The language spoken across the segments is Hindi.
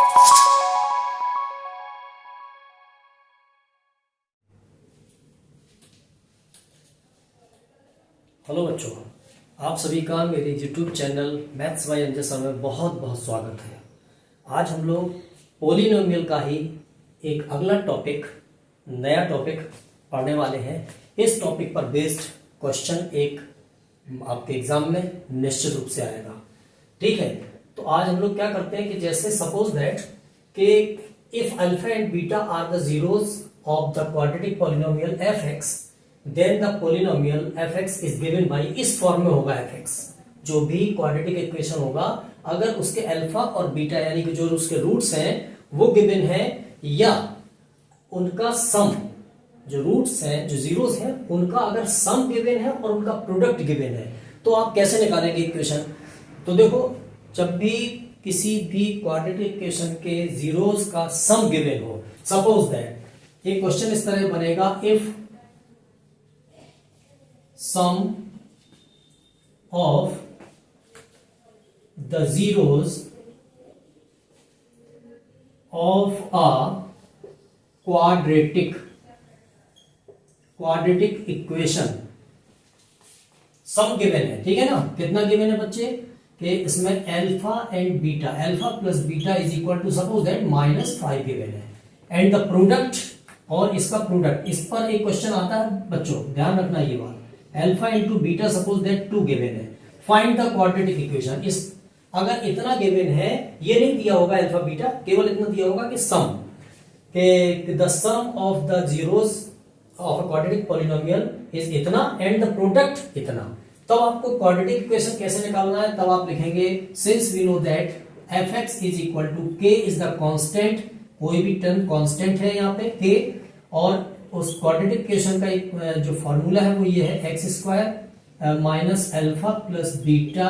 हेलो बच्चों, आप सभी का मेरे YouTube channel maths by MJ sir में बहुत बहुत स्वागत है। आज हम लोग पॉलिनोमियल का ही एक अगला टॉपिक, नया टॉपिक पढ़ने वाले हैं। इस टॉपिक पर बेस्ड क्वेश्चन एक आपके एग्जाम में निश्चित रूप से आएगा। ठीक है, तो आज हम लोग क्या करते हैं कि जैसे सपोज दैट कि if alpha and beta are the zeros of the quadratic polynomial f x, then the polynomial f x is given by, इस फॉर्म में होगा एफ एक्स। जो भी क्वाड्रेटिक इक्वेशन होगा, अगर उसके अल्फा और बीटा यानी कि जो उसके रूट्स हैं वो गिवन है, या उनका सम, जो रूट्स हैं, जो जीरोस हैं, उनका अगर सम गिवन है और उनका प्रोडक्ट गिवन है, तो आप कैसे निकालेंगे इक्वेशन। तो देखो, जब भी किसी भी क्वाड्रेटिक इक्वेशन के जीरोस का सम गिवन हो, सपोज दैट एक क्वेश्चन इस तरह बनेगा, if sum of the zeros of a quadratic equation sum given है। ठीक है ना, कितना गिवन है बच्चे कि इसमें alpha and beta, alpha plus beta is equal to suppose that -5 given है, एंड द प्रोडक्ट, और इसका प्रोडक्ट, इस पर एक क्वेश्चन आता है बच्चों, ध्यान रखना ये बात, alpha into beta suppose that 2 given है, फाइंड द क्वाड्रेटिक इक्वेशन। इस अगर इतना गिवन है, ये नहीं दिया होगा अल्फा बीटा, केवल इतना दिया होगा कि सम, के the sum of the zeros of a quadratic polynomial is इतना एंड द प्रोडक्ट इतना, तब आपको क्वाड्रेटिक इक्वेशन कैसे निकालना है, तब आप लिखेंगे since we know that f x is equal to k is the constant, कोई भी टर्म कांस्टेंट है यहाँ पे के, और उस क्वाड्रेटिक इक्वेशन का एक जो फॉर्मूला है वो ये है, x square minus alpha plus beta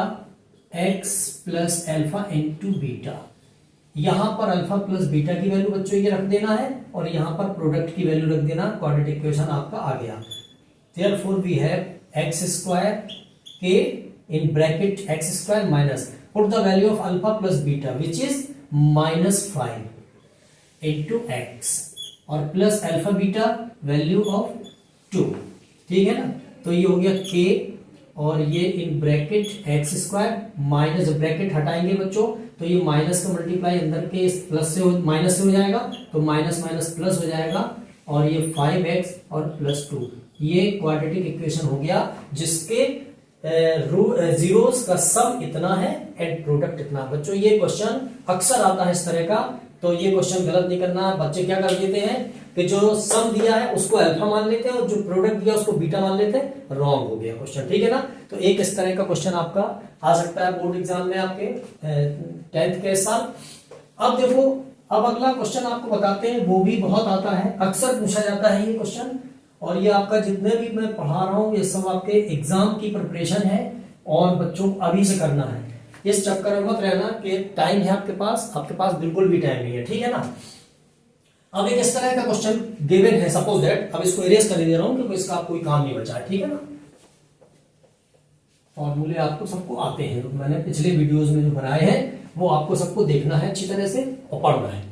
x plus alpha into beta. यहां पर अल्फा प्लस बीटा की वैल्यू बच्चों ये रख देना है, और यहां पर प्रोडक्ट की वैल्यू रख देना। क्वाड्रेटिक इक्वेशन आपका आ गया। Therefore we have x square के in bracket x square minus, put the value of alpha plus beta which is -5 into x, और plus alpha beta value of 2। ठीक है ना, तो ये हो गया k, और ये इन bracket x square minus, bracket हटाएंगे बच्चों तो ये माइनस का मल्टीप्लाई अंदर के इस प्लस से माइनस से हो जाएगा, तो माइनस माइनस प्लस हो जाएगा, और ये 5x और प्लस 2, ये क्वाड्रेटिक इक्वेशन हो गया जिसके जीरोस का सम इतना है एंड प्रोडक्ट इतना। बच्चों ये क्वेश्चन अक्सर आता है इस तरह का, तो ये क्वेश्चन गलत नहीं करना। बच्चे क्या कर देते हैं कि जो सम दिया है उसको अल्फा मान लेते हैं और जो प्रोडक्ट दिया उसको बीटा मान लेते हैं, रॉन्ग हो गया क्वेश्चन। ठीक है ना, तो एक इस तरह का क्वेश्चन आपका आ सकता है बोर्ड एग्जाम में आपके 10th के साल। अब देखो, अब अगला क्वेश्चन आपको बताते हैं, वो भी बहुत आता है, अक्सर पूछा जाता है ये क्वेश्चन, और ये आपका जितने भी मैं पढ़ा रहा हूँ ये सब आपके एग्जाम की प्रिपरेशन है, और बच्चों को अभी से करना है। इस चक्कर में मत रहना कि टाइम है आपके पास बिल्कुल भी टाइम नहीं है। ठीक है ना, अब एक इस तरह का क्वेश्चन गिवन है, सपोज दैट, अब इसको इरेज कर दे रहा हूं क्योंकि इसका कोई काम नहीं बचा है। ठीक है ना, फॉर्मूले आपको सबको आते हैं, तो मैंने पिछले वीडियोस में जो बनाए हैं वो आपको सबको देखना है अच्छी तरह से और पढ़ना है।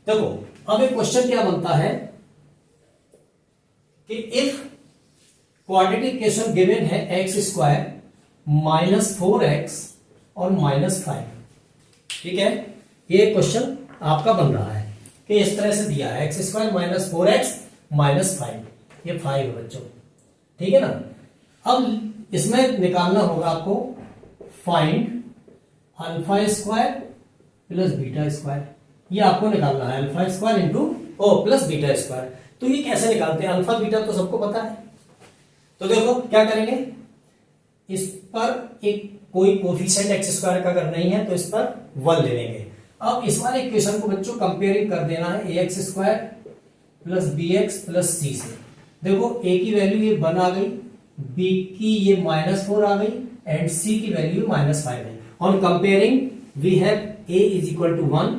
देखो, अब एक क्वेश्चन क्या बनता है कि इफ क्वाड्रेटिक इक्वेशन गिवन है एक्स स्क्वायर -4x और -5, ठीक है, ये क्वेश्चन आपका बन रहा है कि इस तरह से दिया है, एक्स स्क्वायर -4x -5, ये 5 है बच्चों। ठीक है ना, अब इसमें निकालना होगा आपको find alpha square plus beta square, ये आपको निकालना है, alpha square into plus beta square. तो ये कैसे निकालते हैं, अल्फा बीटा तो सबको पता है। तो देखो क्या करेंगे, इस पर एक कोई कोफिशिएंट एक्स स्क्वायर का अगर नहीं है तो इस पर 1 ले लेंगे। अब इस वाले इक्वेशन को बच्चों कंपेयरिंग कर देना है ax square plus bx plus c से। देखो a की वैल्यू ये 1 आ गई, b की ये -4 आ गई, एंड c की वैल्यू -5 है। On comparing we have a is equal to 1,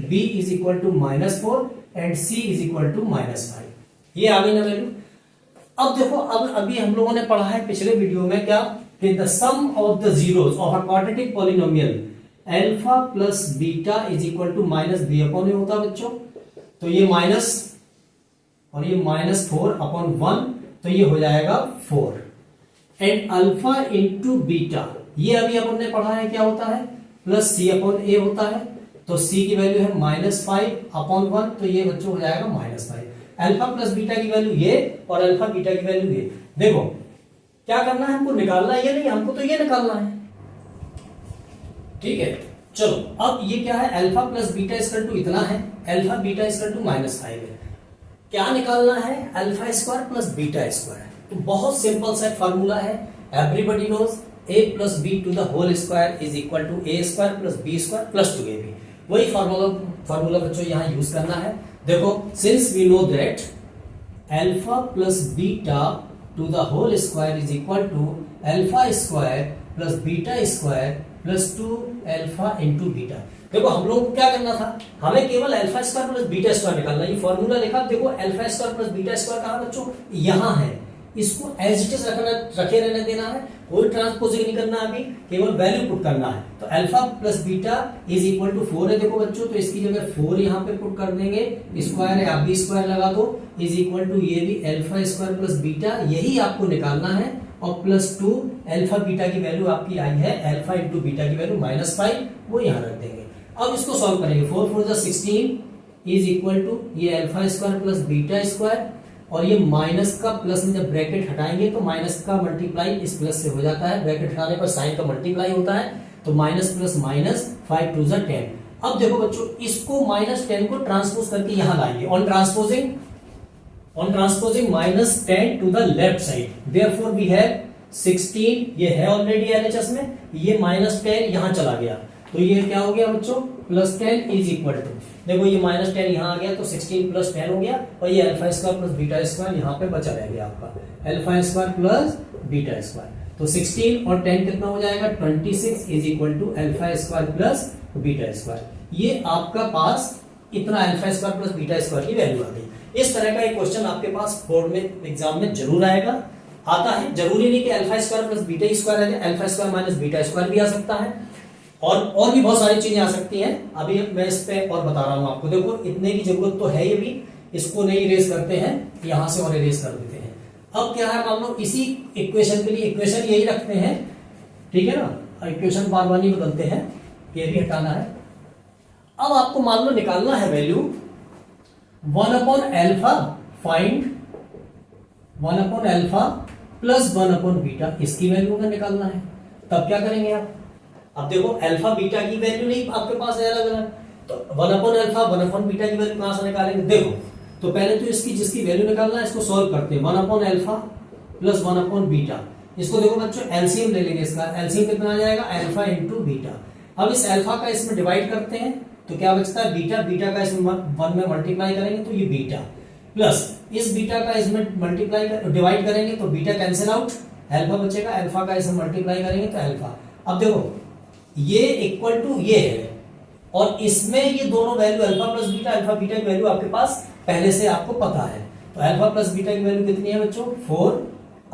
b is equal to -4 and c is equal to -5, ये आ गई ना वैल्यू। अब देखो, अब अभी हम लोगों ने पढ़ा है पिछले वीडियो में क्या, कि the sum of the zeros of a quadratic polynomial alpha plus beta is equal to minus B upon A होता है बच्चों। तो ये माइनस और ये -4/1, तो ये हो जाएगा 4। एंड अल्फा इंटू बीटा, ये अभी अपन ने पढ़ा है क्या होता है, प्लस सी अपॉन ए होता है। तो सी की वैल्यू है -5/1, तो ये बच्चों हो जाएगा -5। अल्फा प्लस बीटा की वैल्यू ये और अल्फा बीटा की वैल्यू ये। देखो क्या करना है, हमको निकालना है, ये नहीं हमको तो ये निकालना है, ठीक है। चलो अब ये क्या है, alpha plus beta equal to इतना है, अल्फा बीटा इक्वल टू -5 है। क्या निकालना है, alpha square plus beta square. तो बहुत सिंपल सा फार्मूला है, everybody knows a plus b to the whole square is equal to a square plus b square plus 2ab। वही फार्मूला बच्चों यहां यूज करना है। देखो since we know that alpha plus beta to the whole square is equal to alpha square plus beta square plus 2 alpha into beta. देखो हम लोगों को क्या करना था, हमें केवल alpha square plus beta square निकालना। ये फॉर्मूला लिखा, देखो alpha square plus beta square कहां बच्चों, यहां है। इसको एज इट इज रखे रहने देना है, कोई ट्रांसपोजिंग नहीं करना, अभी केवल वैल्यू पुट करना है। तो alpha plus beta is equal to 4 है देखो बच्चों, तो इसकी जगह 4 यहाँ पे पुट कर देंगे, स्क्वायर है आप भी स्क्वायर लगा दो, इज इक्वल टू ये भी अल्फा स्क्वायर प्लस बीटा, यही आपको निकालना है। और प्लस 2 अल्फा बीटा की वैल्यू आपकी आई है, अल्फा इंटू बीटा की वैल्यू -5, वो यहाँ रख देंगे। अब इसको सॉल्व करेंगे, 4 4 16 इज इक्वल टू ये alpha square plus beta square, और ये माइनस का प्लस में जब ब्रैकेट हटाएंगे तो माइनस का मल्टीप्लाई इस प्लस से हो जाता है, ब्रैकेट हटाने पर साइन का मल्टीप्लाई होता है, तो माइनस प्लस माइनस 5 2 10। अब देखो बच्चों इसको -10 को ट्रांसपोज करके यहां लाएंगे, on transposing -10 to the left side, therefore we have 16, ये है ऑलरेडी एलएचएस में, ये -10 यहां चला गया, तो ये क्या हो गया बच्चों, +10 इज इक्वल टू, देखो ये -10 यहां आ गया तो 16 + 10 हो गया, और ये alpha square plus beta square यहां पे बचा रह गया आपका, alpha square plus beta square. तो 16 और 10 कितना हो जाएगा, 26 is equal to alpha square plus beta square. ये आपका पास इतना alpha square plus beta square की वैल्यू आ गई। इस तरह का एक क्वेश्चन आपके पास बोर्ड में एग्जाम में जरूर आएगा, आता है, जरूरी नहीं कि alpha square plus beta square आ जाए, alpha square minus beta square भी आ सकता है, और भी बहुत सारी चीजें आ सकती हैं। अभी मैं इस पे और बता रहा हूं आपको, देखो इतने की जरूरत तो है, ये भी इसको नहीं इरेज करते हैं, यहां से और इरेज कर देते हैं। अब क्या है, मान लो इसी इक्वेशन के लिए इक्वेशन यही रखते हैं, ठीक है ना, इक्वेशन बार बार नहीं बदलते हैं, ये भी हटाना है। अब आपको मान लो निकालना है वैल्यू 1/α, फाइंड 1/α प्लस 1/β, इसकी वैल्यू का निकालना है। तब क्या करेंगे आप, अब देखो अल्फा बीटा की वैल्यू नहीं आपके पास है अलग अलग, तो 1/α 1/β की वैल्यू कहां से निकालेंगे। देखो तो पहले तो इसकी जिसकी वैल्यू निकालना है इसको सॉल्व करते हैं, 1/α प्लस 1/β। इसको देखो बच्चों एलसीएम ले लेंगे, इसका एलसीएम कितना आ जाएगा, अल्फा इंटू बीटा। अब इस अल्फा का इसमें डिवाइड करते हैं तो क्या बचता है, बीटा, बीटा का इसमें 1 में मल्टीप्लाई करेंगे तो ये बीटा, प्लस इस बीटा का इसमें मल्टीप्लाई डिवाइड करेंगे तो बीटा कैंसिल आउट, अल्फा बचेगा, अल्फा का इसमें मल्टीप्लाई करेंगे तो अल्फा। अब देखो ये इक्वल टू ये है, और इसमें ये दोनों value alpha plus beta, alpha beta की वैल्यू आपके पास पहले से आपको पता है, तो अल्फा प्लस बीटा की वैल्यू कितनी है बच्चों, 4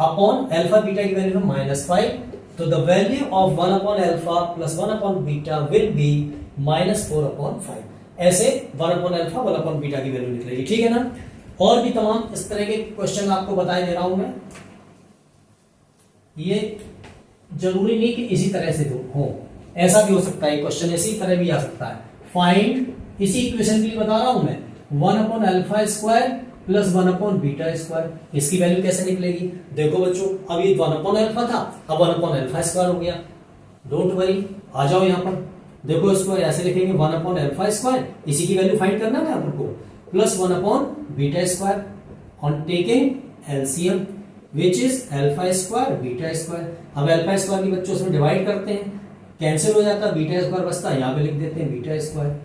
अपॉन अल्फा बीटा की वैल्यू है -5, तो the value of 1/α plus 1/β will be -4/5। ऐसे 1/α 1/β की वैल्यू निकलेगी, ठीक है ना। और भी तमाम इस तरह के क्वेश्चन आपको बताए दे रहा हूं मैं, ये जरूरी नहीं कि इसी तरह से हो, ऐसा भी हो सकता है क्वेश्चन, इसी तरह भी आ सकता है। फाइंड, इसी इक्वेशन के लिए बता रहा हूं मैं, 1/α स्क्वायर प्लस 1/β स्क्वायर, इसकी वैल्यू कैसे निकलेगी। देखो बच्चों अब ये 1/α था, अब 1/α स्क्वायर हो गया, डोंट वरी, आ जाओ यहां पर, देखो इसको ऐसे लिखेंगे 1/α स्क्वायर, इसी की वैल्यू फाइंड करना है आपको, plus 1/β square on taking LCM which is alpha square beta square. अब अल्फा स्क्वायर की बच्चों से डिवाइड करते हैं, कैंसिल हो जाता है, बीटा स्क्वायर बचता है, यहाँ पे लिख देते हैं बीटा स्क्वायर,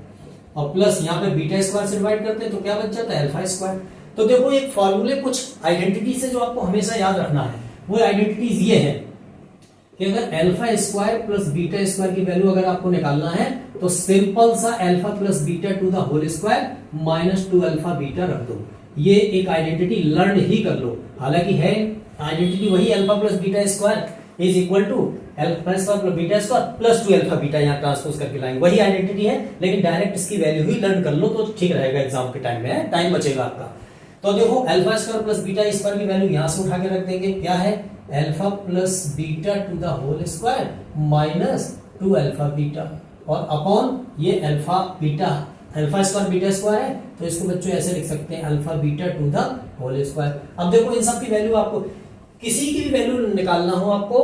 और प्लस यहाँ पे बीटा स्क्वायर से डिवाइड करते हैं तो क्या बच जाता है, अल्फा स्क्वायर। तो देखो एक फॉर्मूले, कुछ आइडेंटिटी से जो आपको हमेशा याद रखना है, वो आइडेंटिटीज ये है कि अगर alpha square plus beta square की वैल्यू अगर आपको निकालना है तो सिंपल सा alpha plus beta to the whole square -2α रख दो। ये एक आइडेंटिटी लर्न ही कर लो, हालांकि है आइडेंटिटी वही alpha plus beta square, is equal to alpha square plus beta square plus 2 alpha beta, यहाँ ट्रांसपोज करके लाएंगे, वही आइडेंटिटी है, लेकिन डायरेक्ट इसकी वैल्यू ही लर्न कर लो तो ठीक रहेगा एग्जाम के टाइम में, टाइम बचेगा आपका। तो देखो alpha square plus beta square की वैल्यू यहां से उठा के रख देंगे, क्या है alpha plus beta to the whole square minus 2 alpha beta, और अपॉन ये alpha beta, alpha square beta square है तो इसको बच्चों ऐसे लिख सकते हैं alpha beta to the whole square. अब देखो इन सब की वैल्यू, आपको किसी की भी वैल्यू निकालना हो आपको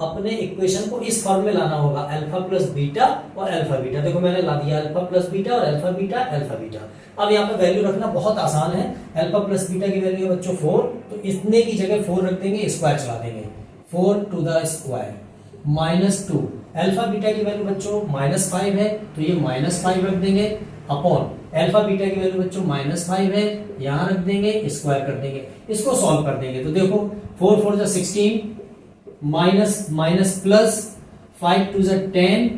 अपने इक्वेशन को इस फॉर्म में लाना होगा, अल्फा प्लस बीटा और अल्फा बीटा। देखो मैंने ला दिया अल्फा प्लस बीटा और अल्फा बीटा अल्फा बीटा। अब यहाँ पे वैल्यू रखना बहुत आसान है, अल्फा प्लस बीटा की वैल्यू है बच्चों 4, तो इतने की जगह 4 रख देंगे, स्क्वायर चला देंगे, 4 to the square minus 2, alpha beta की वैल्यू बच्चों -5 है तो ये -5 रख देंगे, अपॉन अल्फा बीटा की वैल्यू बच्चों -5 है, यहां रख देंगे, स्क्वायर कर देंगे, इसको सॉल्व कर देंगे। तो देखो 4 4 जा 16 माइनस प्लस 5 2 जा 10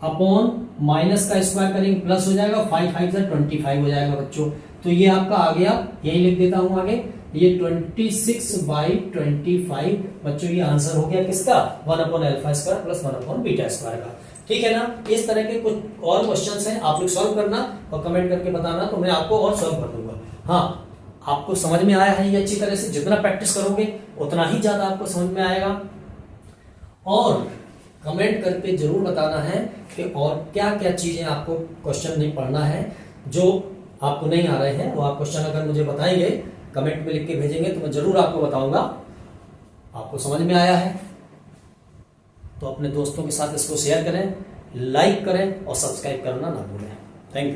अपॉन माइनस का स्क्वायर करेंगे प्लस हो जाएगा, 5 5 जा 25 हो जाएगा बच्चों। तो ये आपका आ गया, यही लिख देता हूं आगे, ये 26/25 बच्चों ये आंसर हो गया किसका, 1 upon alpha square plus 1 upon beta square का। ठीक है ना। इस तरह के कुछ और क्वेश्चंस हैं, आप लोग सॉल्व करना और कमेंट करके बताना, तो मैं आपको और सॉल्व कर दूंगा। हाँ, आपको समझ में आया है ये अच्छी तरह से, जितना प्रैक्टिस करोगे उतना ही ज्यादा आपको समझ में आएगा। और कमेंट करके जरूर बताना है कि और क्या क्या चीजें आपको क्वेश्चन नहीं पढ़ना है, जो आपको नहीं आ रहे हैं वो आप क्वेश्चन अगर मुझे बताएंगे, कमेंट में लिख के भेजेंगे तो मैं जरूर आपको बताऊंगा। आपको समझ में आया है तो अपने दोस्तों के साथ इसको शेयर करें, लाइक करें और सब्सक्राइब करना ना भूलें। Thank you.